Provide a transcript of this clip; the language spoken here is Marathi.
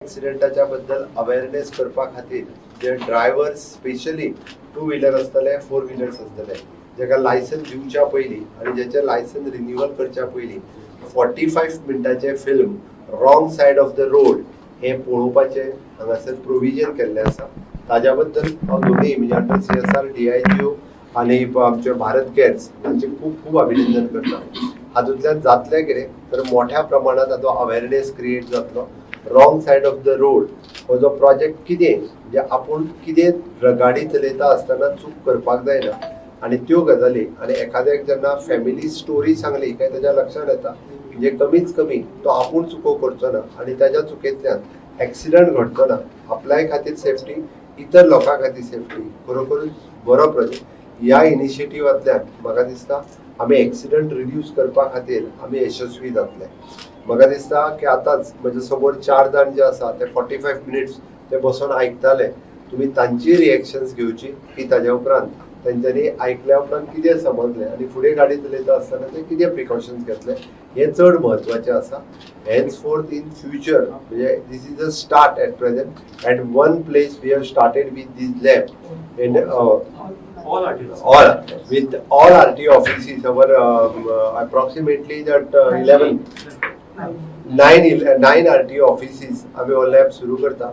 एक्सिडेंटाच्या बद्दल अवेअरनेस करपा खातीर जे ड्रायव्हर्स स्पेशली टू व्हिलर आसतले, फोर व्हिलर्स आसतले, जेका लायसन दिवच्या पयलीं आणि जेचे लायसन रिन्यूअल करच्या पयलीं 45 मिनटाचे film wrong side of the road हे पळोवपाचे हांगासर प्रोविजन केल्लें आसा. ताज्या बद्दल हांव दोनूय म्हणजे अंडर CSR, DIGO आणि आमचे भारत गॅस हांचे खूब खूब अभिनंदन करता. हातूंतल्यान जातलें कितें तर मोठ्या प्रमाणात हाचो अवेअरनेस क्रिएट जातलो. Wrong side of the road हो जो प्रोजेक्ट कितें म्हणजे आपूण कितें गाडी चलयता आसतना चूक करपाक जायना आनी त्यो गजाली आनी एखाद्याक जेन्ना फॅमिली स्टोरी सांगली काय ताच्या लक्षात येता म्हणजे कमीच कमी तो आपूण चुको करचो ना आनी ताच्या चुकेंतल्यान एक्सिडंट घडचो ना. आपल्याय खातीर सेफ्टी, इतर लोकां खातीर सेफ्टी, खरोखरूच बरो प्रोजेक्ट. ह्या इनिशिएटिव्हांतल्यान म्हाका दिसता आमी एक्सिडंट रिड्यूस करपा खातीर आमी यशस्वी जातले. म्हाका दिसता की आतांच म्हणजे समोर 4 जाण जे आसा ते 45 मिनिट्स ते बसून आयकताले. तुमी तांची रिएक्शन्स घेवची की ताज्या उपरांत तांच्यांनी आयकल्या उपरांत कितें समजलें आनी फुडें गाडी चलयता आसतना ते कितें प्रिकॉशन्स घेतले हें चड म्हत्वाचें आसा. हेन्सफोर्थ इन फ्युचर म्हणजे this is a start at present at one place we have started with this lab in all with all RTO offices. Our approximately that 9 RTO offices आम्ही all lab सुरू करता.